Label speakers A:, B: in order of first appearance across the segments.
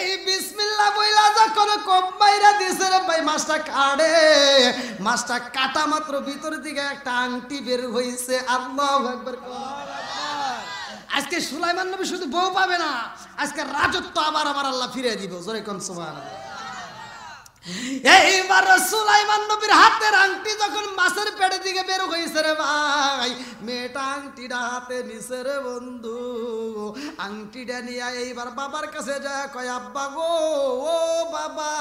A: এই বিসমিল্লাহ বইলা যখন কোপ মাইরা দিছে রে ভাই মাছটা কাটে, মাছটা কাটা মাত্র ভিতর দিকে একটা আংটি বের হইছে। আল্লাহু আকবার। আজকে সুলাইমান নবী শুধু বউ পাবে না, আজকে রাজত্ব আবার আল্লাহ ফিরিয়ে দিব। জোরে কোন সুবহানাল্লাহ। এইবার সুলাইমান নবীর হাতের আংটি যখন মাছের পেটের দিকে বের হয়েছে রে ভাই, মেয়েটা আংটিটা হাতে নিছে রে বন্ধু। আংটিটা নিয়ে এইবার বাবার কাছে যায়, কয় আব্বা গো, ও বাবা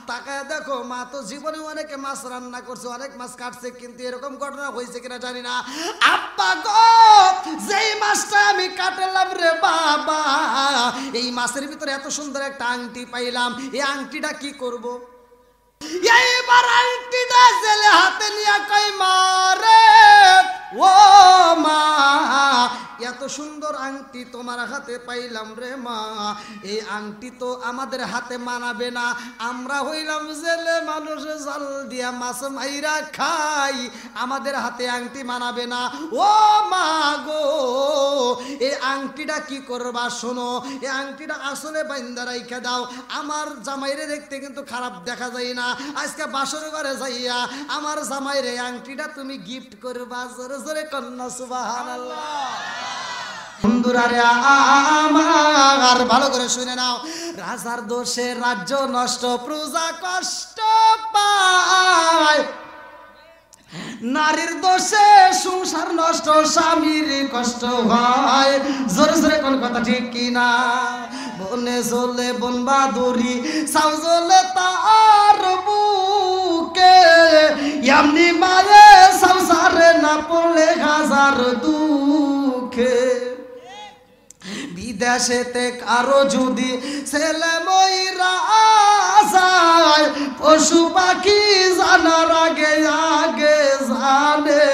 A: তাকায় দেখো, মা তো জীবনে অনেকে মাছ রান্না করছে, অনেক মাছ কাটছে, কিন্তু এরকম ঘটনা হয়েছে কিনা জানি না। আব্বা গো, যেই মাছটা আমি কাটলাম রে বাবা, এই মাছের ভিতরে এত সুন্দর একটা আংটি পাইলাম, এই আংটিটা কি করব? এইবার আংটিটা জেলে হাতে নিয়ে কই মারে, ও মা এত সুন্দর আংটি তোমার হাতে পাইলাম রে মা, এই আংটি তো আমাদের হাতে মানাবে না, আমরা হইলাম জেলে মানুষ, জাল দিয়া মাছ মাইরা খাই, আমাদের হাতে আংটি মানাবে না। ও মা গো, এই আংটিটা কি করবা? শোনো, এই আংটিটা আসলে বাইন্দা রাইখা দাও, আমার জামাইরে দেখতে কিন্তু খারাপ দেখা যায় না, আজকে বাসর ঘরে যাইয়া আমার জামাইরে আংটিটা তুমি গিফট করবা। জোরে জোরে কন্যা সুবহানাল্লাহ। বন্ধুরা রে আমার ভালো করে শুনে নাও, রাজার দোষে রাজ্য নষ্ট, প্রজা কষ্ট পায়, নারীর দোষে সংসার নষ্ট, স্বামীর কষ্ট হয়। জোরে জোরে কোন কথা ঠিক কিনা? বনে চলে বন বাদুরি, সাউ জ্বলে তার বুকে, এমনি মায়ে সংসারে না পড়লে হাজার দুঃখে। বিদেশেতে কারো যদি ছেলে মইরা যায়, পশু পাখি জানার আগে আগে জানে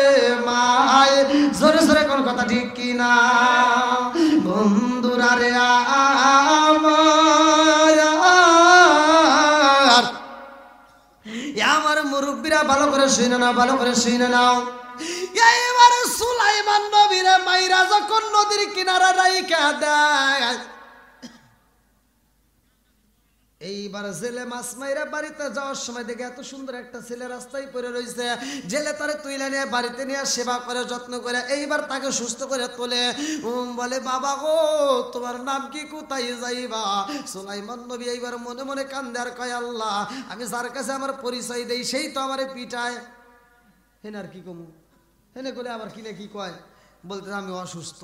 A: মায়। জোরে জোরে কোন কথা ঠিক কিনা? বন্ধুরা রে আমার মুরব্বীরা ভালো করে শুনে নাও, ভালো করে শুনে নাও। এইবার সুলাইমান নবীর মাইরা যখন নদীর কিনারা রাইখা দেয়, এইবার জেলে মাছ মাইরা বাড়িতে যাওয়ার সময় দেখে এত সুন্দর একটা ছেলে রাস্তায় পড়ে রয়েছে, জেলে তারে তুইলা নিয়ে বাড়িতে নিয়ে সেবা করে যত্ন করে এইবার তাকে সুস্থ করে তোলে। বলে বাবা গো, তোমার নাম কি, কোথায় যাইবা? সুলাইমান নবী এইবার মনে মনে কান্দে আর কয়, আল্লাহ আমি যার কাছে আমার পরিচয় দেই সেই তো আমারে পিটায়, হেন আর কি কমু, হেনে করে আবার কিনে কি কয়, বলতে আমি অসুস্থ।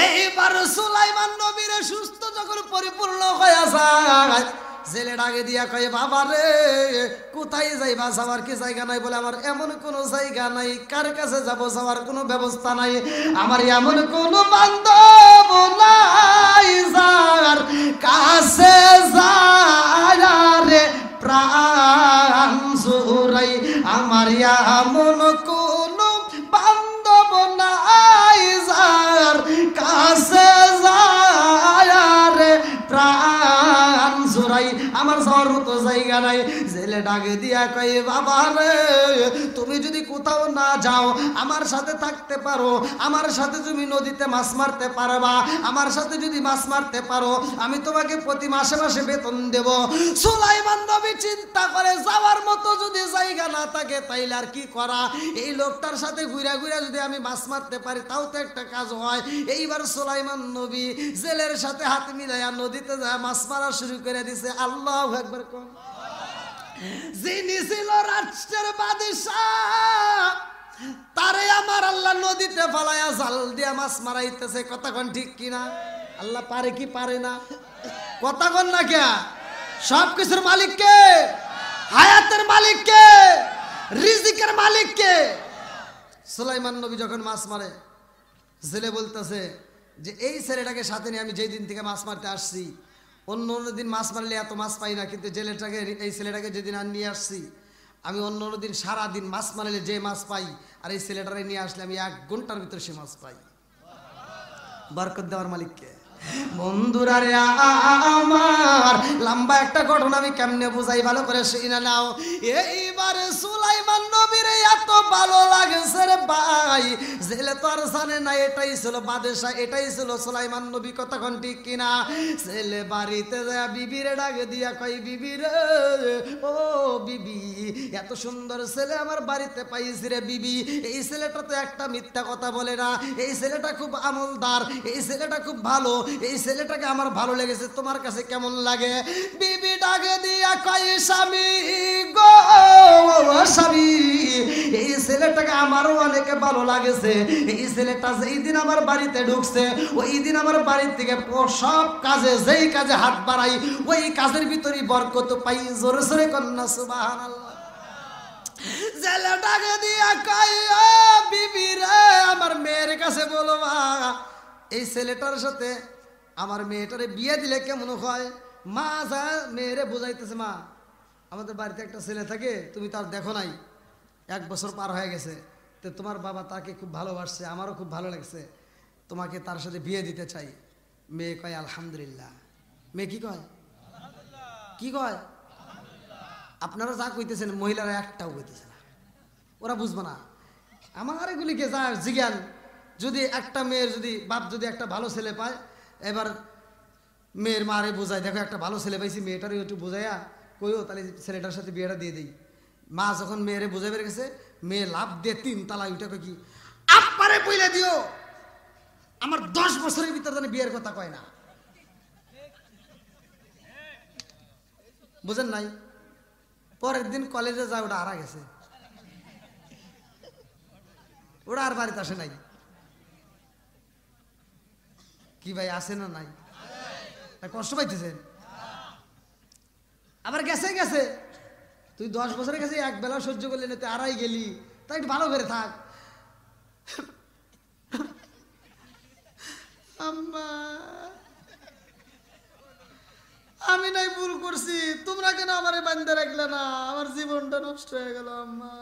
A: এইবার সুলাইমান নবীর সুস্থ যখন পরিপূর্ণ হয়ে যায়, জেলে ডাকে দিয়া কয়, বাবা রে কোথায় যাইবা? যাওয়ার কি জায়গা নাই? বলে আমার এমন কোনো জায়গা নাই, কার কাছে যাব যাওয়ার কোনো ব্যবস্থা নাই, আমার এমন কোনো বান্ধব নাই যার কাছে যায় রে প্রাণ জুড়াই, আমার এমন কোনো বান্ধব নাই যার কাছে যায় রে প্রাণ জোড়াই, আমার যাওয়ার মতো জায়গা নাই। জেলে ডাকে দিয়া কয়, বাবা রে তুমি যদি কোথাও না যাও, আমার সাথে থাকতে পারো, আমার সাথে তুমি নদীতে মাছ মারতে পারবা, আমার সাথে যদি মাছ মারতে পারো আমি তোমাকে প্রতি মাসে মাসে বেতন দেব। সুলাইমান নবী চিন্তা করে, যাওয়ার মতো যদি জায়গা না থাকে তাইলে আর কি করা, এই লোকটার সাথে ঘুরা ঘুরা যদি আমি মাছ মারতে পারি তাও তো একটা কাজ হয়। এইবার সুলাইমান নবী জেলের সাথে হাত মিলাইয়া নদীতে যায় মাছ মারা শুরু করে দিছে। আল্লাহু আকবার। কোন যিনি ছিল রাষ্ট্রের বাদশাহ, তারে আমার আল্লাহ নদীতে ফালাইয়া জাল দিয়া মাছ মারাইতেছে। কথা কোন ঠিক কিনা? আল্লাহ পারে কি পারে না? কথা কোন না কে? সব কিছুর মালিক কে? হায়াতের মালিক কে? রিজিকের মালিক কে? সুলাইমান নবী যখন মাছ মারে, জেলে বলতেছে যে এই ছেলেটাকে সাথে নিয়ে আমি যেই দিন থেকে মাছ মারতে আসছি, অন্য দিন মাছ মারলে এত মাছ পাই না, কিন্তু জেলেটাকে এই ছেলেটাকে যেদিন আর নিয়ে আসছি আমি অন্য দিন সারাদিন মাছ মারলে যে মাছ পাই, আর এই ছেলেটারে নিয়ে আসলে আমি 1 ঘন্টার ভিতরে সে মাছ পাই। বরকত দেওয়ার মালিককে। বন্ধুরা রে আমার লম্বা একটা ঘটনা আমি কেমনে বুঝাই ভালো করে শুনে নাও। এইবারে সুলাইমান নবীর এত ভালো লাগছে রে ভাই, জেলে তো আর জানে না এটাই ছিল বাদশা, এটাই ছিল সুলাইমান নবী, কতক্ষণ ঠিক কিনা। ছেলে বাড়িতে যায় বিবিরে ডাকে দিয়া কই, বিবি রে ও বিবি, এত সুন্দর ছেলে আমার বাড়িতে পাইছি রে বিবি, এই ছেলেটা তো একটা মিথ্যা কথা বলে না, এই ছেলেটা খুব আমলদার, এই ছেলেটা খুব ভালো, এই ছেলেটাকে আমার ভালো লেগেছে, তোমার কাছে কেমন লাগে? বিবি ডাকে দিয়া কই, স্বামী গো স্বামী, এই ছেলেটাকে আমারও অনেক ভালো লাগেছে, এই ছেলেটা যেই দিন আমার বাড়িতে ঢুকছে ওই দিন আমার বাড়ির থেকে সব কাজে, যেই কাজে হাত বাড়াই ওই কাজের ভিতরে বরকত পাই। জোরে জোরে কন্যা সুবহানাল্লাহ। ছেলেটাকে দিয়া কই, ও বিবি রে আমার মেয়ের কাছে বলবা এই ছেলেটার সাথে আমার মেয়েটারে বিয়ে দিলে কেমন হয়। মা যা মেয়েরে বুঝাইতেছে, মা আমাদের বাড়িতে একটা ছেলে থাকে, তুমি তার দেখো নাই, 1 বছর পার হয়ে গেছে, তো তোমার বাবা তাকে খুব ভালোবাসছে, আমারও খুব ভালো লাগছে, তোমাকে তার সাথে বিয়ে দিতে চাই। মেয়ে কয় আলহামদুলিল্লাহ। মেয়ে কি কয়? কি কয়? আপনারা যা কইতেছেন মহিলারা একটাও কইতেছে না, ওরা বুঝবো না। আমার এগুলিকে যা জিজ্ঞান, যদি একটা মেয়ের যদি বাপ যদি একটা ভালো ছেলে পায়, এবার মেয়ের মারে বোঝায়, দেখো একটা ভালো ছেলে পাইছি, মেয়েটারও একটু বোঝাইয়া কইও তাহলে ছেলেটার সাথে বিয়েটা দিয়ে দিই। মা যখন মেয়েরে বোঝাই বের গেছে, মেয়ে লাভ দিয়ে 3 তালায় উঠে কই কি, আপারে বইলে দিও আমার 10 বছরের ভিতরে যেন বিয়ের কথা কয় না। বুঝেন নাই? পরের দিন কলেজে যায়, ওটা আরা গেছে, ওরা আর বাড়িতে আসে নাই। কি ভাই আসে না নাই? কষ্ট পাইতেছেন? আবার গেছে গেছে, তুই 10 বছরে গেছে, এক বেলা সহ্য করলি না, তুই আড়াই গেলি, তাই একটু ভালো করে থাক। আম্মা আমি নাই ভুল করছি, তোমরা কেন আমারে বান্ধা রাখলে না, আমার জীবনটা নষ্ট হয়ে গেল আম্মা,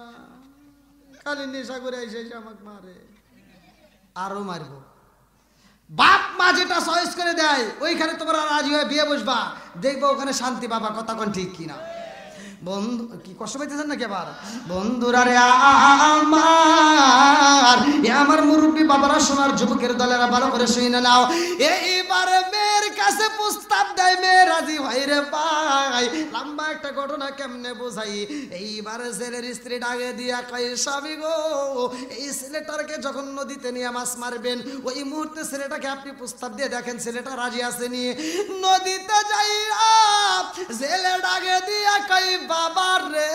A: খালি নেশা করে এসে আমাকে মারে, আরো মারবো। বাপ মা যেটা চয়েস করে দেয় ওইখানে তোমরা রাজি হয়ে বিয়ে বসবা, দেখবো ওখানে শান্তি পাবা, কথা কোন ঠিক কিনা। বন্ধু কি কষ্ট পাইতেছেন নাকি আবার? বন্ধুরা রে আমার মুরব্বী বাবারা, সোনার যুবকের দলেরা ভালো করে শুনে নাও। এইবারে মেয়ের কাছে প্রস্তাব দেয়, মেয়ে রাজি ভাই রে ভাই, লম্বা একটা ঘটনা কেমনে বোঝাই। এইবারে ছেলের স্ত্রী ডাকে দিয়া কয়, স্বামী গো এই ছেলেটাকে যখন নদীতে নিয়ে মাছ মারবেন ওই মুহূর্তে ছেলেটাকে আপনি প্রস্তাব দিয়ে দেখেন ছেলেটা রাজি আছে নি। নদীতে যাই ছেলে ডাকে দিয়া কয়, বাবা রে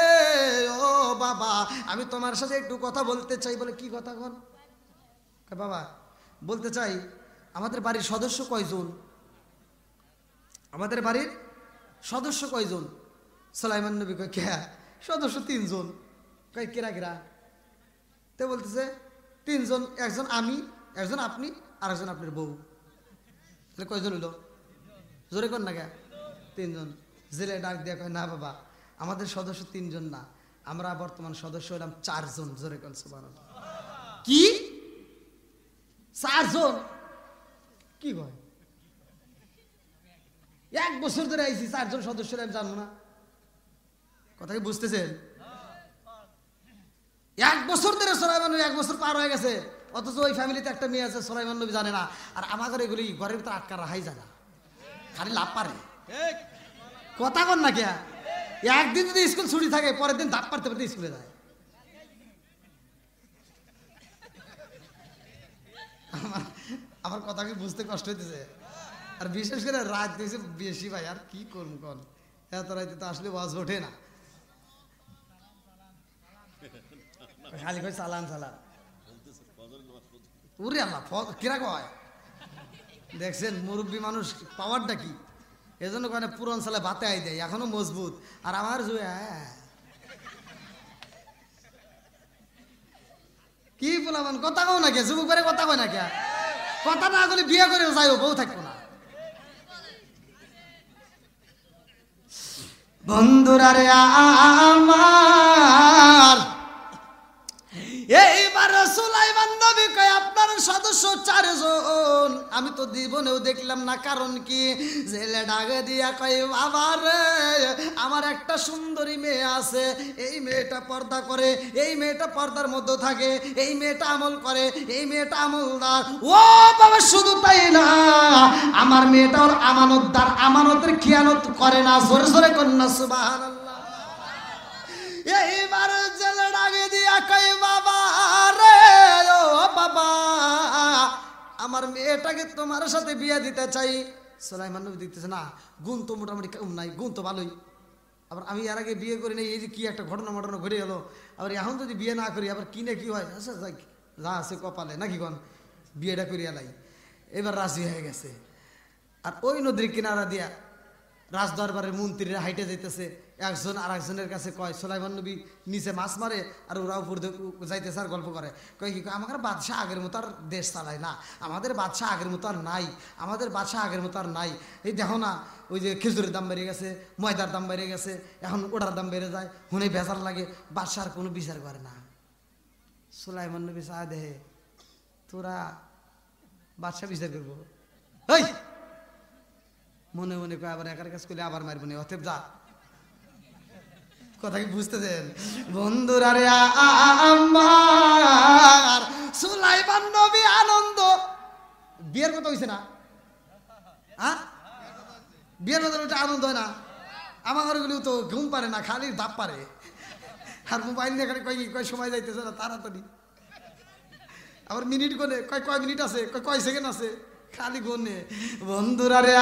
A: ও বাবা আমি তোমার সাথে একটু কথা বলতে চাই। বলে কি কথা কন? বাবা বলতে চাই, আমাদের বাড়ির সদস্য কয়জন? আমাদের বাড়ির সদস্য কয়জন? সুলাইমান নবী কয়, কে সদস্য 3 জন। কয় কেরা কেরা? তে বলতেছে 3 জন, একজন আমি, একজন আপনি, আর একজন আপনার বউ। তাহলে কয়জন হইল? জোরে কর না কে? 3 জন। জেলে ডাক দিয়া কয়, না বাবা আমাদের সদস্য 3 জন না, আমরা বর্তমান সদস্য হলাম 4 জন। জোরে কর সুবহানাল্লাহ। কি 4 জন? কি কয়? 1 বছর ধরে আইছি, 4 জন সদস্য আমি জানবো না? কথা কি বুঝতেছেন? 1 বছর ধরে সুলাইমান নবী, 1 বছর পার হয়ে গেছে, অথচ ওই ফ্যামিলিতে একটা মেয়ে আছে সুলাইমান নবী জানে না। আর আমাদের এগুলি ঘরের ভিতরে আটকা রাখাই জানা, খালি লাভ পারে। কথা কন না কে? একদিন যদি স্কুল ছুটি থাকে পরের দিন ধাপ পারতে পারতে স্কুলে যায়। আমার কথা কি বুঝতে কষ্ট হইতেছে? আর বিশেষ করে রাত দিয়েছে বেশি ভাই, আর কি করবো কন, এত রাতে তো আসলে ওয়াজ ওঠে না, খালি কই চালান চালান। উরে আল্লাহ কিরা কয় দেখছেন মুরব্বী মানুষ পাওয়ারটা কি? এজন্য কয় পুরন সালে ভাতে আই দেয়, এখনো মজবুত। আর আমার কি বললাম কথা কও না কে? যুবক করে কথা কয় না কে? কথা না বলে বিয়ে করে যাইও, বউ থাকবো না। বন্ধুরা রে আমার, এইবার সুলাইমান নবী কয় আপনার সদস্য 4 জন, আমি তো জীবনেও দেখলাম পারলাম না, কারণ কি? ছেলে ডাকে দিয়া কয় বাবা রে, আমার একটা সুন্দরী মেয়ে আছে, এই মেয়েটা পর্দা করে, এই মেয়েটা পর্দার মধ্যে থাকে, এই মেয়েটা আমল করে, এই মেয়েটা আমলদার। ও বাবা, শুধু তাই না, আমার মেয়েটা ওর আমানতদার, আমানতের খিয়ানত করে না। জোরে জোরে কন্যা সুবহানাল্লাহ। এইবার ছেলে ডাকে দিয়া কয় বাবা রে, ও বাবা, আমার মেয়েটাকে তোমার সাথে বিয়ে দিতে চাই। সুলাইমান নবী দেখতেছে না, গুণ তো মোটামুটি কম নাই, গুণ তো ভালোই। আবার আমি এর আগে বিয়ে করি না, এই যে কি একটা ঘটনা ঘটে গেল, আবার এখন যদি বিয়ে না করি আবার কি না কি হয়, আচ্ছা যা আছে কপালে নাকি কন, বিয়েটা করিয়া লাই। এবার রাজি হয়ে গেছে। আর ওই নদীর কিনারা দিয়া রাজদরবারের মন্ত্রীরা হাইটে যাইতেছে, একজন আর একজনের কাছে কয়, সুলাইমান নবী নিচে মাছ মারে আর ওরা উপর যাইতেছে আর গল্প করে। কয় কি, আমাদের বাদশাহ আগের মতো আর দেশ চালায় না, আমাদের বাদশাহ আগের মতো আর নাই, আমাদের বাদশাহ আগের মতো আর নাই। এই দেখো না, ওই যে খেজুরের দাম বেড়ে গেছে, ময়দার দাম বেড়ে গেছে, এখন ওটার দাম বেড়ে যায়, হুনে বেজার লাগে, বাদশাহ আর কোনো বিচার করে না। সুলাইমান নবী চায় দেহে, তোরা বাদশাহ বিচার করবো? এই মনে মনে কয়, আবার একার কাজ করলে আবার মারবো না, অতএব যা। কথা কি বুঝতেছেন বন্ধুরা? রে আমার সুলাইমান নবী আনন্দ, বিয়ের কথা হইছে না? হ্যাঁ, বিয়ের কথা আনন্দ হয় না? আমার ঘরগুলো তো ঘুম পারে না, খালি দাপ পারে। আর মোবাইল নিয়ে কয় সময় যাইতেছে না তাড়াতাড়ি, আবার মিনিট গোনে, কয় মিনিট আছে, কয় সেকেন্ড আছে, খালি গোনে। বন্ধুরা রে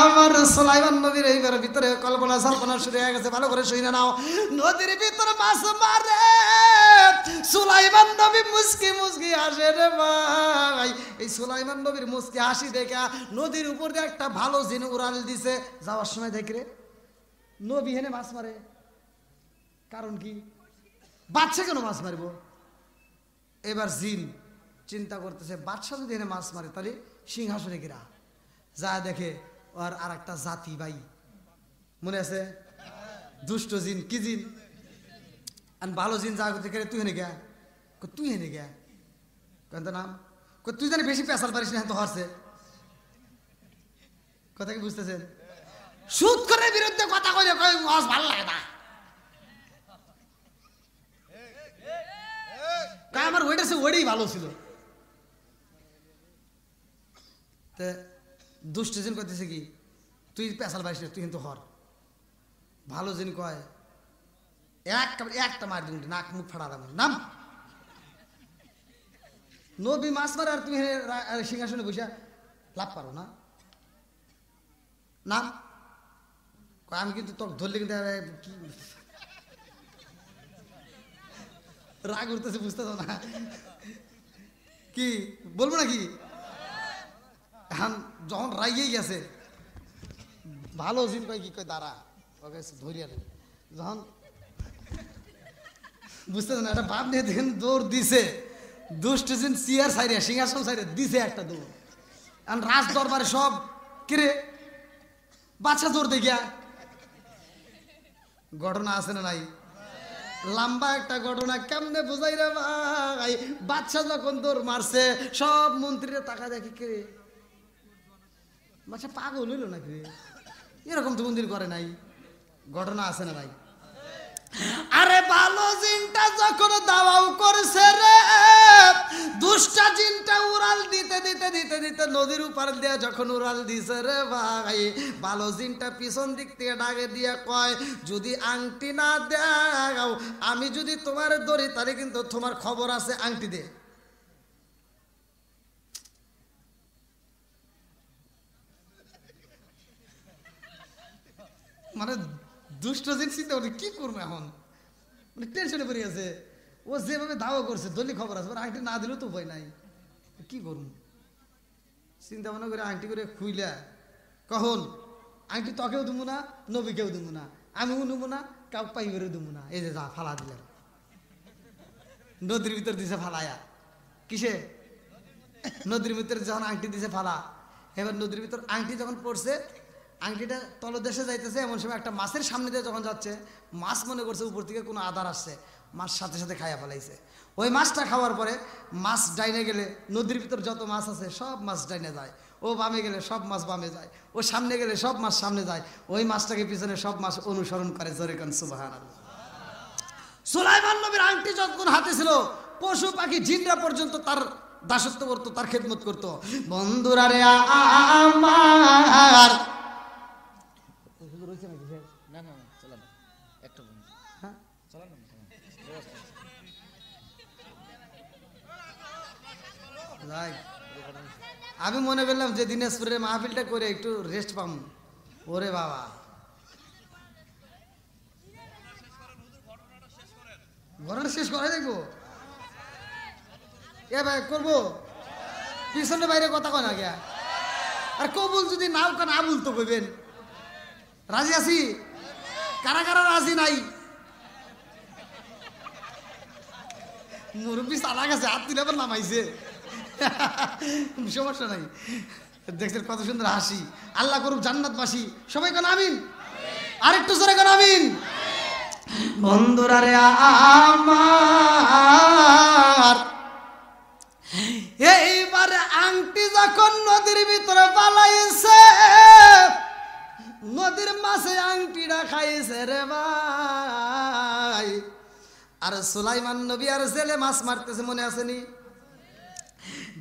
A: আমার সুলাইমান নবীর এইবার ভিতরে কল্পনা সল্পনা শুরু হয়ে গেছে, ভালো করে শুনে নাও। নদীর ভিতরে মাছ মারে, সুলাইমান নবী মুস্কি মুস্কি হাসে রে ভাই। এই সুলাইমান নবীর মুস্কি হাসি দেখা নদীর উপর দিয়ে একটা ভালো জিন উড়াল দিছে। যাওয়ার সময় দেখি রে নবী হেনে মাছ মারে, কারণ কি? বাদশা কেন মাছ মারব? এবার জিন চিন্তা করতেছে, বাদশাহ যদি এনে মাছ মারে তাহলে সিংহাসনে কিরা যা দেখে ওর আর একটা জাতি ভাই, মনে আছে? দুষ্ট জিন, কি জিন? আর ভালো জিন যা দেখে, তুই হেনে গা, তুই হেনে গা, কেন নাম, তুই জানি বেশি পেশাল পারিস না, তো হরছে। কথা কি বুঝতেছেন? সুদ করে বিরুদ্ধে কথা কই ভালো লাগে না, আমার ওইটা সে ওইটাই ভালো ছিল। দুষ্ট জিন করতেছে কি, তুই পেশাল পারিস না, তুই কিন্তু হর। ভালো জিন কয়, একটা মার দিন, নাক মুখ ফাড়া দাম নাম। নবী মাছ মারে আর তুমি সিংহাসনে বসে লাভ পারো না, নাম। আমি কিন্তু তোকে ধরলে কিন্তু কি রাগ উঠতেছে, বুঝতেছ না? কি বলবো নাকি? এখন যখন রাগিয়ে গেছে, ভালো জিন কয় কি, কয় দাঁড়া, ওকে ধরিয়া নেই। যখন বুঝতেছ না, একটা বাপ নিয়ে দেখেন দৌড় দিছে, দুষ্ট জিন চেয়ার সাইডে, সিংহাসন সাইডে দিছে একটা দৌড়। এখন রাজ দরবারে সব কিরে বাচ্চা দৌড় দেখিয়া। ঘটনা আছে না নাই? লম্বা একটা ঘটনা, কেমনে বুঝাই রে ভাই? বাচ্চা যখন দৌড় মারছে, সব মন্ত্রীরা তাকা দেখি, কে বাচ্চা পাগল হইল নাকি রে? এরকম তো মন্দির করে নাই। ঘটনা আছে না নাই? আরে ভালো জিনটা যখন দাওয়াও করছে রে, দুষ্টা জিনটা উড়াল দিতে দিতে দিতে দিতে নদীর উপর দিয়ে যখন উড়াল দিছে রে ভাই, ভালো জিনটা পিছন দিক থেকে ডাকে দিয়ে কয়, যদি আংটি না দাও, আমি যদি তোমার ধরি তাহলে কিন্তু তোমার খবর আছে, আংটি দে। মানে দুষ্ট জিন চিন্তা করছে কি করবো এখন, মানে টেনশনে পড়ে গেছে। ও যেভাবে দাওয়া করছে দলি খবর আছে, আংটি না দিলেও তো উপায় নাই, কি করবো? চিন্তা ভাবনা করে আংটি করে খুইলা, কখন আংটি তোকেও দেবো না, নবীকেও দেবো না, আমিও নেবো না, কাউ পাই করে দেবো না। এই যে যা ফালা দিলাম, নদীর ভিতর দিছে ফালায়া। কিসে? নদীর ভিতরে যখন আংটি দিছে ফালা, এবার নদীর ভিতর আংটি যখন পড়ছে, আংটিটা তলদেশে যাইতেছে, এমন সময় একটা মাছের সামনে দিয়ে যখন যাচ্ছে, মাছ মনে করছে উপর থেকে কোনো আধার আসছে, মাছ সাথে সাথে খাইয়া ফেলাইছে। ওই মাছটা খাওয়ার পরে মাছ ডাইনে গেলে নদীর ভিতর যত মাছ আছে সব মাছ ডাইনে যায়। ও বামে গেলে সব মাছ বামে যায়, ও সামনে গেলে সব মাছ সামনে যায়, ওই মাছটাকে পিছনে সব মাছ অনুসরণ করে। জোরে কোন সুবহানাল্লাহ। সুলাইমান নবীর আংটি যতক্ষণ হাতে ছিল, পশু পাখি জিনরা পর্যন্ত তার দাসত্ব করতো, তার খেদমত করতো। বন্ধুরা রে আমার, আমি মনে করলাম যে দিনাজপুরের মাহফিলটা করে একটু রেস্ট পাম। ওরে বাবা, ঘটনা শেষ করে দেখবো। এ ভাই করবো, পিছনে বাইরে কথা কয় না গিয়া। আর কবুল যদি নাও কেন আবুল তো কইবেন। রাজি আছি? কারা কারা রাজি নাই? মুরব্বী চালা গেছে, হাত তুলে আবার নামাইছে। সমস্যা নাই, দেখছেন কত সুন্দর হাসি। আল্লাহ করুক জান্নাতবাসী। সবাই কোন আমিন, আরেকটু জোরে কোন আমিন। বন্ধুরা রে আমার, এইবারে আংটি যখন নদীর ভিতরে পালাইছে, নদীর মাছে আংটিটা খাইছে রে ভাই। আর সুলাইমান নবী আর জেলে মাছ মারতেছে, মনে আসেনি?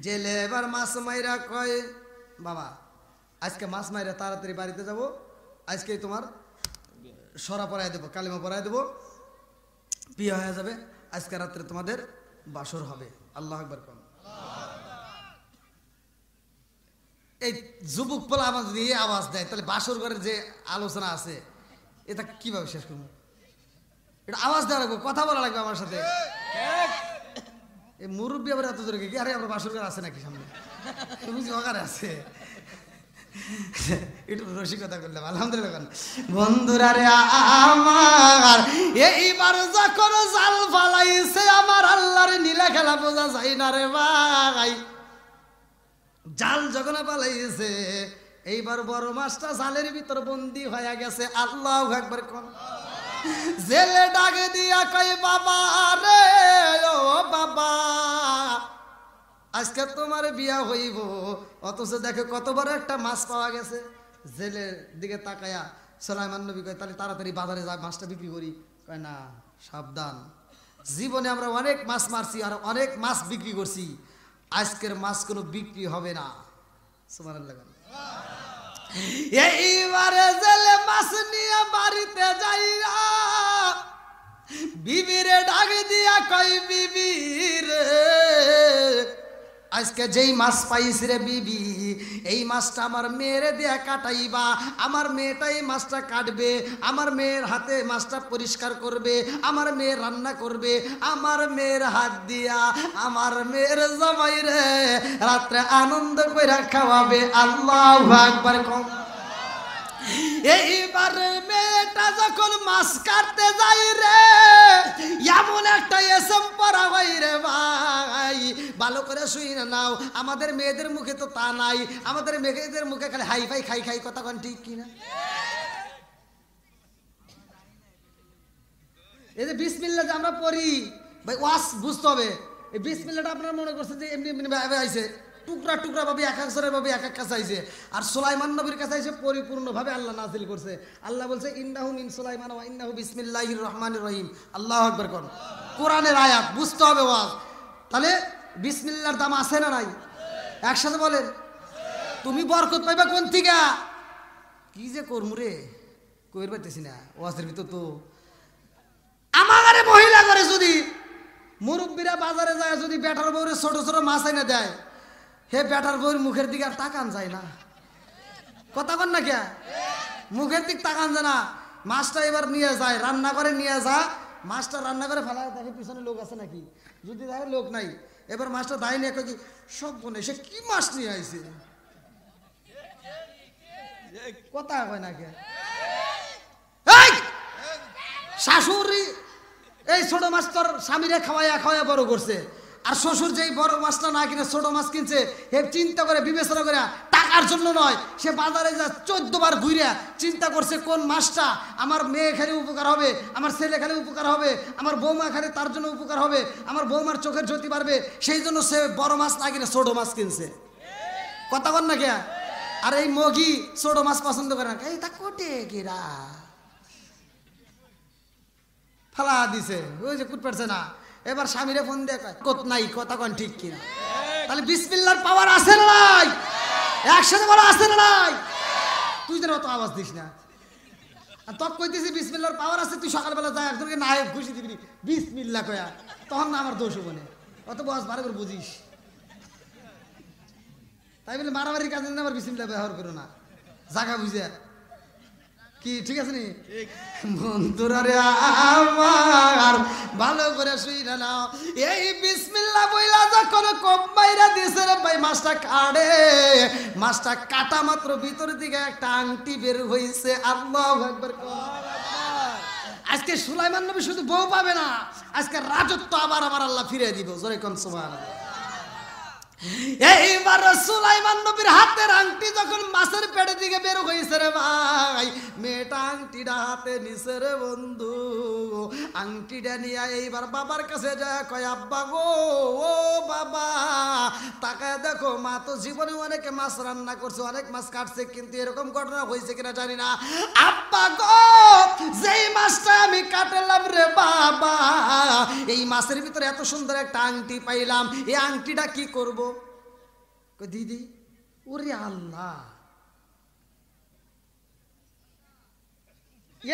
A: জেলে এবার মাছ মাইরা কয়, বাবা আজকে মাছ মাইরা তাড়াতাড়ি বাড়িতে যাব, আজকে তোমার সরা পরাই দেবো, কালিমা পরাই দেবো, বিয়ে হয়ে যাবে, আজকে রাত্রে তোমাদের বাসর হবে। আল্লাহু আকবার কোন। এই যুবক পোলা আমার যদি আওয়াজ দেয়, তাহলে বাসর ঘরের যে আলোচনা আছে এটা কিভাবে শেষ করবো? এটা আওয়াজ দেওয়া লাগবে, কথা বলা লাগবে আমার সাথে। এই মুরব্বী আবার এত জোরে কি? আরে আমার বাসর ঘর আছে নাকি সামনে? তুমি জগারে আছে, একটু রসিকতা করলাম, আলহামদুলিল্লাহ। বন্ধুরা রে আমার, এইবার যখন জাল ফালাইছে, আমার আল্লাহর নীলা খেলা বোঝা যায় না রে ভাই। জাল যখন পালাইছে, এইবার বড় মাছটা জালের ভিতর বন্দি হয়ে গেছে। আল্লাহু আকবার কোন। জেলে ডাকে দিয়া কই, বাবা রে ও বাবা, আজকে তোমার বিয়া হইব। অথচ দেখে কত বড় একটা মাছ পাওয়া গেছে। জেলের দিকে তাকায়া সুলাইমান নবী কয়, তাহলে তাড়াতাড়ি বাজারে যা মাছটা বিক্রি করি। কয় না, সাবধান, জীবনে আমরা অনেক মাছ মারছি আর অনেক মাছ বিক্রি করছি, আজকের মাছ কোনো বিক্রি হবে না। সুবহানাল্লাহ। এইবারে জেলে মাছ নিয়ে বাড়িতে যাইয়া বিবিরে ডাক দিয়া কই, বিবি রে আজকে যেই মাছ পাইছি রে বিবি, এই মাছটা আমার মেয়েরে দিয়া কাটাইবা। আমার মেয়েটা এই মাছটা কাটবে, আমার মেয়ের হাতে মাছটা পরিষ্কার করবে, আমার মেয়ে রান্না করবে, আমার মেয়ের হাত দিয়া আমার মেয়ের জামাই রে রাত্রে আনন্দ কইরা খাওয়াবে। আল্লাহু আকবার কম। এইবার মেয়েটা যখন মাছ কাটতে যাই রে, এমন একটা এসএম পড়া হয় রে ভাই, ভালো করে শুই না নাও। আমাদের মেয়েদের মুখে তো তা নাই, আমাদের মেয়েদের মুখে খালি হাই ফাই খাই খাই, কথা কোন ঠিক কিনা? এই যে বিসমিল্লাহ যে আমরা পড়ি ভাই, ওয়াজ বুঝতে হবে। এই বিসমিল্লাহটা আপনারা মনে করছেন যে এমনি এমনি আইছে, টুকরা টুকরা ভাবে এক একজনের ভাবে এক এক কাছে আইছে। আর সুলাইমান নবীর কাছে আইছে পরিপূর্ণভাবে আল্লাহ নাজিল করছে। আল্লাহ বলছে, ইন্নাহু মিন সুলাইমান ওয়া ইন্নাহু বিসমিল্লাহির রহমানির রহিম। আল্লাহু আকবার কোন। কোরআনের আয়াত, বুঝতে হবে ওয়াজ। তাহলে বিসমিল্লাহর দাম আছে না নাই? একসাথে বলেন। তুমি বরকত পাইবা কোন থেকে? কি যে করমু রে, কইর পাইতেছি না ওয়াজের ভিতর। তো আমারে মহিলা করে যদি মুরব্বীরা বাজারে যায়, যদি বেটার বউরে ছোট ছোট মাছ এনে দেয়, হে বেটার বউর মুখের দিকে আর তাকান যায় না। কথা কন না কে? মুখের দিক তাকান যায় না। মাছটা এবার নিয়ে যায়, রান্না করে নিয়ে যা, মাছটা রান্না করে ফেলা, দেখে পিছনে লোক আছে নাকি। যদি দেখে লোক নাই, এবার মাছটা দায় নিয়ে কই, সব বনে সে কি মাছ নিয়ে আইছে। কথা কয় না কে? শাশুড়ি এই ছোট মাছ তোর স্বামীরে খাওয়াইয়া খাওয়াইয়া বড় করছে, আর শ্বশুর যেই বড় মাছটা না কিনে ছোট মাছ কিনছে, হে চিন্তা করে বিবেচনা করে, টাকার জন্য নয়, সে বাজারে যা 14 বার ঘুরে চিন্তা করছে কোন মাছটা আমার মেয়ে খেলে উপকার হবে, আমার ছেলে খেলে উপকার হবে, আমার বৌমা খেলে তার জন্য উপকার হবে, আমার বৌমার চোখের জ্যোতি বাড়বে, সেই জন্য সে বড় মাছ না কিনে ছোট মাছ কিনছে। কথা কন না কে? আর এই মগি ছোট মাছ পছন্দ করে না, এই তা কোটে কিরা ফালা দিছে, ওই যে কুট পারছে না। এবার স্বামীরে ফোন দিয়ে কয় কত নাই, কথা কন ঠিক কিনা? তাহলে বিসমিল্লাহর পাওয়ার আছে না নাই? একসাথে বলা আছে না নাই? তুই যেন অত আওয়াজ দিস না। আর তক কইতেছি বিসমিল্লাহর পাওয়ার আছে, তুই সকালবেলা যায় একজনকে নায়ক ঘুষি দিবি বিসমিল্লাহ কয়া, তখন না আমার দোষ হবো না। অত বস ভালো করে বুঝিস। তাই বলে মারামারির কাজে আবার বিসমিল্লাহ ব্যবহার করো না, জায়গা বুঝে কি, ঠিক আছে নি? বন্ধুরা রে আমার ভালো করে শুইনা নাও, এই বিসমিল্লাহ বইলা যখন কম্বাইরা দিছে রে ভাই, মাছটা কাটে, মাছটা কাটা মাত্র ভিতর দিকে একটা আংটি বের হইছে। আল্লাহু আকবার। আজকে সুলাইমান নবী শুধু বউ পাবে না, আজকে রাজত্ব আবার আমার আল্লাহ ফিরে দিব। জোরে কোন সুবহানাল্লাহ। এইবার সুলাইমান নবীর হাতের আংটি যখন মাছের পেটের দিকে বের হয়েছে রে ভাই, মেয়েটা আংটিটা হাতে নিছে রে বন্ধু। আংটিটা নিয়ে এইবার বাবার কাছে যায়, কয় আব্বা গো, ও বাবা তাকায় দেখো, মা তো জীবনে অনেক মাছ রান্না করছে, অনেক মাছ কাটছে, কিন্তু এরকম ঘটনা হয়েছে কিনা জানি না। আব্বা গো, যেই মাছটা আমি কাটলাম রে বাবা, এই মাছের ভিতরে এত সুন্দর একটা আংটি পাইলাম, এই আংটিটা কি করব? দিদি ওরে আল্লাহ,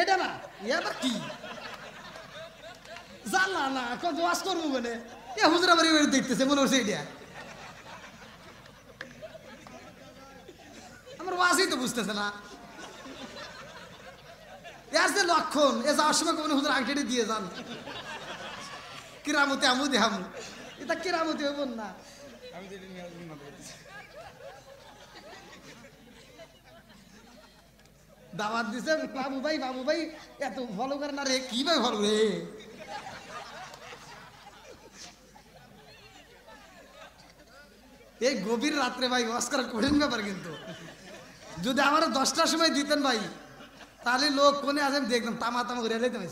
A: এটা না এবার কি জানলা না কত ওয়াজ করবো বলে এ হুজরা বাড়ি দেখতেছে, মনে হচ্ছে এটা আমার ওয়াজই তো বুঝতেছে না। এর যে লক্ষণ, এ যাওয়ার সময় কোনো হুজুর আংটিটি দিয়ে যান, কিরামতি আমু দেহামু, এটা কিরামতি হইব না। দাওয়াত দিছে বাবু ভাই এত ফলো করে না রে, কি ভাই ফলো রে? এই গভীর রাত্রে ভাই অস্কার কঠিন ব্যাপার, কিন্তু যদি আমার 10টার সময় দিতেন ভাই, তাহলে লোক কোনে আছে দেখতাম, তামা করে এলাইতাম।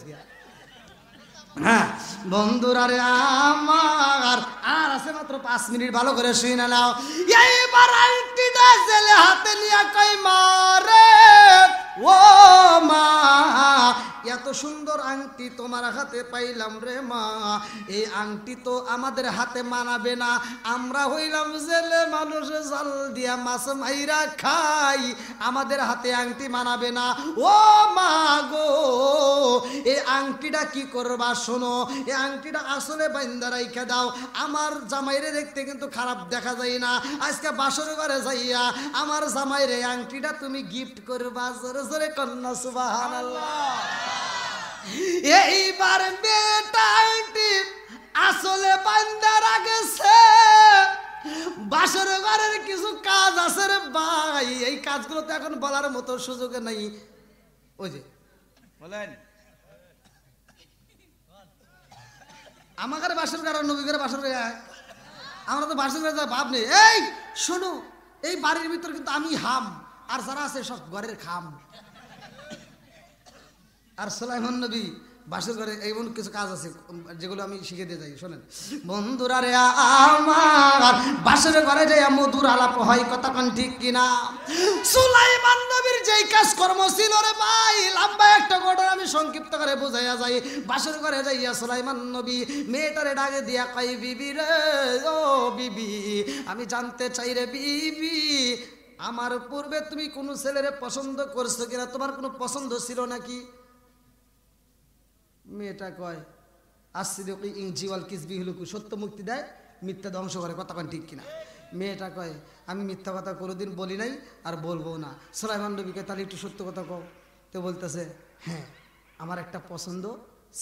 A: হ্যাঁ বন্ধুরা রে আমার আর আছে মাত্র 5 মিনিট, ভালো করে শুনে নাও। এইবার আংটিটা জেলে হাতে নিয়ে কই মারে, ও মা এত সুন্দর আংটি তোমার হাতে পাইলাম রে মা, এই আংটি তো আমাদের হাতে মানাবে না, আমরা হইলাম জেলে মানুষ, জাল দিয়া মাছ মাইরা খাই, আমাদের হাতে আংটি মানাবে না। ও মা গো, এই আংটিটা কি করবা? শোনো, এই আংটিটা আসলে বাইন্দা রাইখা দাও, আমার জামাইরে দেখতে কিন্তু খারাপ দেখা যায় না, আজকে বাসর ঘরে যাইয়া আমার জামাইরে আংটিটা তুমি গিফট করবা। জোরে জোরে কন্যা সুবহানাল্লাহ। এইবার মেয়েটা আংটি আসলে বাইন্দা রাখছে, বাসর ঘরের কিছু কাজ আছে রে ভাই, এই কাজগুলো তো এখন বলার মতো সুযোগ নাই। ওই যে বলেন আমাদের বাসর ঘর নবী ঘরে বাসর ঘরে, আমরা তো বাসর ঘরে ভাব নেই। এই শোনো, এই বাড়ির ভিতর কিন্তু আমি হাম, আর যারা আছে সব ঘরের খাম। আর সুলাইমান নবী বাসর ঘরে এমন কিছু কাজ আছে যেগুলো আমি শিখে দিয়ে যাই, শোনেন বন্ধুরা রে আমার, বাসর ঘরে যাই মধুর আলাপ হয়, কথা কোন ঠিক কিনা? সুলাইমান নবীর যেই কাজ কর্ম ছিল রে ভাই, লম্বা একটা ঘটনা আমি সংক্ষিপ্ত করে বোঝাইয়া যাই। বাসর ঘরে যাইয়া সুলাইমান নবী মেয়েটারে ডাকে দিয়া কই, বিবি রে, ও বিবি আমি জানতে চাই রে বিবি, আমার পূর্বে তুমি কোনো ছেলেরে পছন্দ করছো কিনা, তোমার কোনো পছন্দ ছিল নাকি? মেয়েটা কয় আসিদুকি ইনজিওয়াল কিসবি হুলুকু, সত্য মুক্তি দেয়, মিথ্যা ধ্বংস করে, কথা কোন ঠিক কিনা? মেয়েটা কয় আমি মিথ্যা কথা কোনোদিন বলি নাই আর বলবো না। সুলাইমান নবী কয় তাহলে একটু সত্য কথা কও। তো বলতেছে হ্যাঁ আমার একটা পছন্দ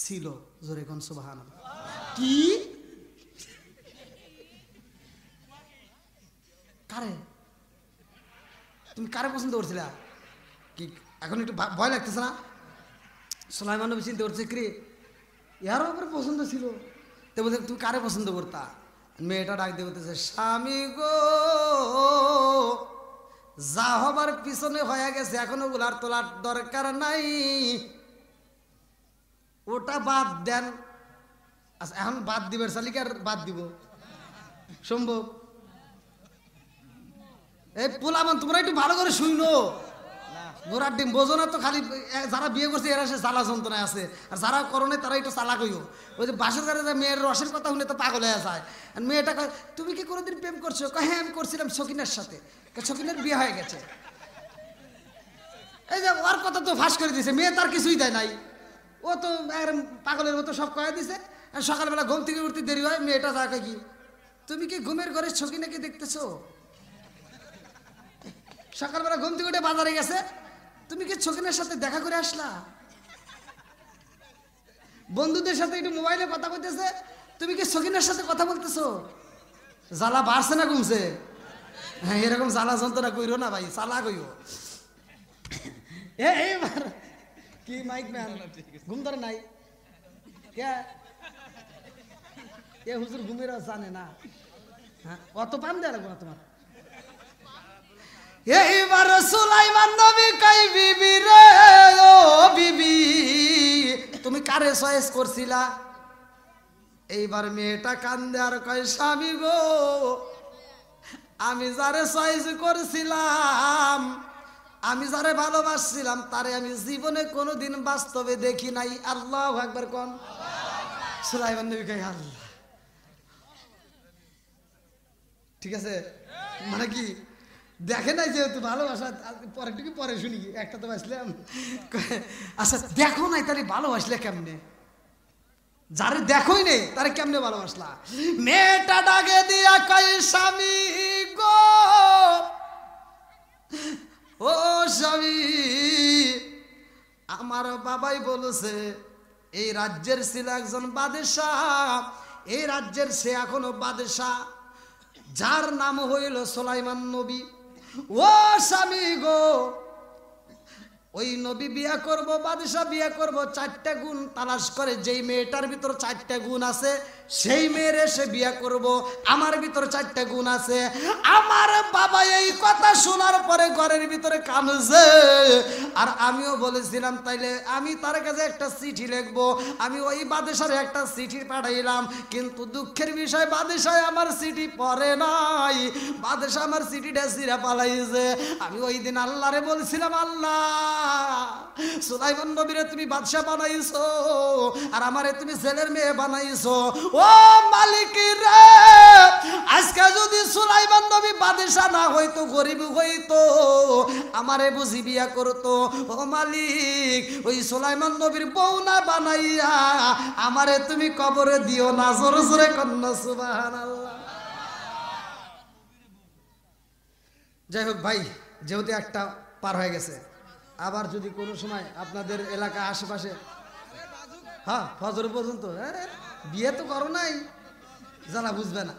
A: ছিল। জোরে কোন সুবহানাল্লাহ। কি কারে? তুমি কারে পছন্দ করছিলা? কি এখন একটু ভয় লাগতেছে না? সুলাইমান নবী চিন্তা করছে কি ইয়ার উপরে পছন্দ ছিল, তো বলতে তুমি কারে পছন্দ করতা? মেয়েটা ডাক দিয়ে বলতেছে স্বামী গো, যা হবার পিছনে হয়ে গেছে, এখন ওগুলার তোলার দরকার নাই, ওটা বাদ দেন। আচ্ছা এখন বাদ দিবেন শালিকার বাদ দিব সম্ভব? এই পোলামান তোমরা একটু ভালো করে শুনো, গোড়ার ডিম বোঝো না তো, খালি যারা বিয়ে করছে এরা সে জ্বালা যন্ত্রণায় আছে, আর যারা করনে তারা একটু চালাক হইও। ওই যে বাসের ঘরে মেয়ের রসের কথা শুনে তো পাগল হয়ে যায়। আর মেয়েটা কয় তুমি কি কোনোদিন প্রেম করছো? কয় হ্যাঁ আমি করছিলাম সকিনের সাথে। সকিনের বিয়ে হয়ে গেছে। এই যে ওর কথা তো ফাঁস করে দিয়েছে, মেয়ে তার কিছুই দেয় নাই, ও তো পাগলের মতো সব কয়ে দিছে। সকালবেলা ঘুম থেকে উঠতে দেরি হয়, মেয়েটা থাকে কি তুমি কি ঘুমের ঘরে সকিনাকে দেখতেছো? সকালবেলা ঘুম থেকে উঠে বাজারে গেছে, তুমি কি সকিনের সাথে দেখা করে আসলা? বন্ধুদের সাথে একটু মোবাইলে কথা বলতেছে, তুমি কি সকিনের সাথে কথা বলতেছো? জ্বালা বাড়ছে না কমছে? হ্যাঁ, এরকম জ্বালা যন্ত্রণা কইরো না ভাই, চালা কইও। এইবার কি মাইক ম্যান ঘুম ধরে নাই কে? এ হুজুর ঘুমের জানে না, হ্যাঁ অত পান দেয়া লাগবে না তোমার। এইবার সুলাইমান নবী কই বিবি রে, ও বিবি তুমি কারে চয়েস করছিলা? এইবার মেয়েটা কান্দে আর কয় স্বামী গো, আমি যারে চয়েস করছিলাম, আমি যারে ভালোবাসছিলাম তারে আমি জীবনে কোনোদিন বাস্তবে দেখি নাই। আল্লাহু আকবার কোন। সুলাইমান নবী কয় আল্লাহ, ঠিক আছে মানে কি দেখে নাই যেহেতু ভালোবাসা, পরে একটু পরে শুনি, একটা তো বাসলাম। আচ্ছা দেখো নাই তাহলে ভালোবাসলে কেমনে? যারে দেখোই নেই তারে কেমনে ভালোবাসলা? মেয়েটা ডাকে দিয়া কয় স্বামী গো, ও স্বামী আমার বাবাই বলেছে এই রাজ্যের ছিল একজন বাদশাহ, এই রাজ্যের সে এখনো বাদশাহ, যার নাম হইল সুলাইমান নবী। ও স্বামী গো, ওই নবী বিয়া করব, বাদশাহ বিয়া করব, 4টা গুণ তালাশ করে, যেই মেয়েটার ভিতর 4টা গুণ আছে সেই মেয়েরে সে বিয়া করব। আমার ভিতর 4টা গুণ আছে। আমার বাবা এই কথা শোনার পরে ঘরের ভিতরে কাঁদছে, আর আমিও বলেছিলাম তাইলে আমি তার কাছে একটা চিঠি লিখবো। আমি ওই বাদশারে একটা চিঠি পাঠাইলাম, কিন্তু দুঃখের বিষয় বাদশাহ আমার চিঠি পড়ে নাই, বাদশাহ আমার চিঠিটা ছিঁড়া পালাইছে। আমি ওই দিন আল্লাহরে বলছিলাম, আল্লাহ সুলাইমান নবীরে তুমি বাদশাহ বানাইছো, আর আমারে তুমি ছেলের মেয়ে বানাইছো। ও মালিক রে, আজকে যদি সুলাইমান নবী বাদশাহ না হইতো, গরিব হইতো, আমারে বুঝি বিয়া করতো। ও মালিক, ওই সুলাইমান নবীর বউ না বানাইয়া আমারে তুমি কবরে দিও না। জোরে জোরে কন্যা সুবহানাল্লাহ। যাই হোক ভাই, যেহেতু একটা পার হয়ে গেছে, আবার যদি কোনো সময় আপনাদের এলাকা আশেপাশে, হ্যাঁ ফজর পর্যন্ত, বিয়ে তো করো নাই, যারা বুঝবে না,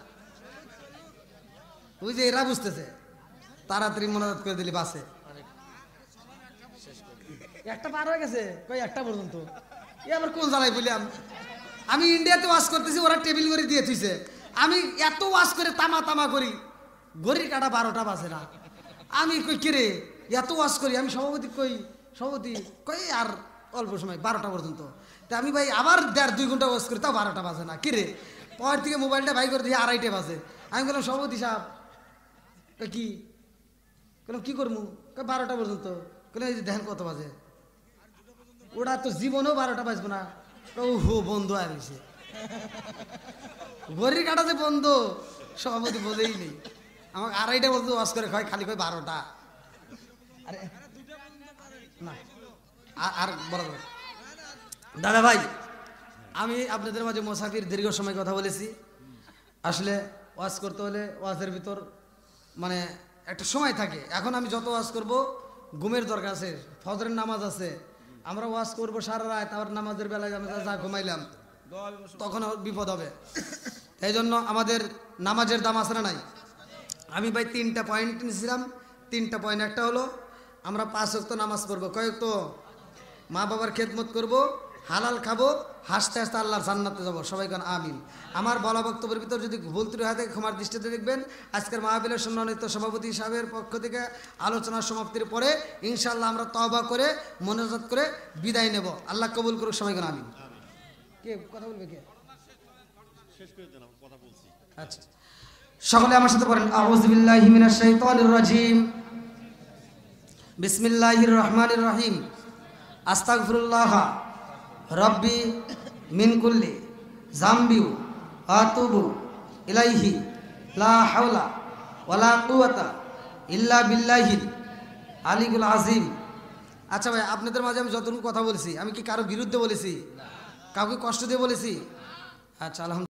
A: ওই যে এরা বুঝতেছে, তাড়াতাড়ি মনোজাত করে দিলি বাসে। একটা পার হয়ে গেছে, কই একটা পর্যন্ত, এ আবার কোন জ্বালাই বললাম? আমি ইন্ডিয়াতে ওয়াশ করতেছি, ওরা টেবিল করে দিয়ে থুইছে, আমি এত ওয়াশ করে তামা তামা করি, ঘড়ির কাটা 12টা বাজে না। আমি কই কিরে এত ওয়াশ করি, আমি সভাপতি কই, সভাপতি কই আর অল্প সময় 12টা পর্যন্ত। তা আমি ভাই আবার 1.5-2 ঘন্টা ওয়াশ করি, তাও 12টা বাজে না। কিরে পর থেকে মোবাইলটা ভাই করে দিয়ে 2:30 বাজে। আমি বললাম সভাপতি সাহেব কি বললাম কি করবো? 12টা পর্যন্ত। দেখেন কত বাজে, ওরা তো জীবনেও 12টা বাজবো না। ও বন্ধু আর হয়েছে, ঘড়ির কাটা যে বন্ধ, সভাপতি বোঝেই নেই। আমাকে 2:30 বলতে ওয়াশ করে খালি কয় 12টা। আরে না আর বড় দাদা ভাই, আমি আপনাদের মাঝে মোসাফির দীর্ঘ সময় কথা বলেছি। আসলে ওয়াজ করতে হলে ওয়াজের ভিতর মানে একটা সময় থাকে। এখন আমি যত ওয়াজ করব, ঘুমের দরকার আছে, ফজরের নামাজ আছে, আমরা ওয়াজ করব সারা রাত, আবার নামাজের বেলায় আমরা যা ঘুমাইলাম তখন বিপদ হবে। এই জন্য আমাদের নামাজের দাম আছে না নাই? আমি ভাই 3টা পয়েন্ট নিয়েছিলাম, 3টা পয়েন্ট। একটা হলো আমরা 5 ওয়াক্ত নামাজ পড়বো, কয়েক তো মা বাবার খেদমত করব, হালাল খাবো, হাসতে হাসতে আল্লাহর জান্নাতে যাবো। সবাই কারণ আমিন। আমার বলা বক্তব্যের ভিতর যদি ভুল ত্রুটি হয় থাকে ক্ষমার দৃষ্টিতে দেখবেন। আজকের মাহফিলের সম্মানিত সভাপতি সাহেবের পক্ষ থেকে আলোচনার সমাপ্তির পরে ইনশাআল্লাহ আমরা তওবা করে মোনাজাত করে বিদায় নেব। আল্লাহ কবুল করুক। সবাই কারণ আমিন। কে কথা বলবে? কে শেষ করে দেন? কথা বলছি। আচ্ছা, সকলে আমার সাথে পড়েন, আউযু বিল্লাহি মিনাশ শাইতানির রাজিম, বিসমিল্লাহির রহমানির রহিম, আস্তাগফিরুল্লাহ রাব্বি মিন কুল্লি যামবি ওয়া আতুবু ইলাইহি লা হাওলা ওয়ালা কুওয়াতা ইল্লা বিল্লাহিল আলিয়্যিল আযীম। আচ্ছা ভাই, আপনাদের মাঝে আমি যতটুকু কথা বলেছি, আমি কি কারো বিরুদ্ধে বলেছি? কাউকে কষ্ট দিয়ে বলেছি? আচ্ছা, আলহামদুলিল্লাহ।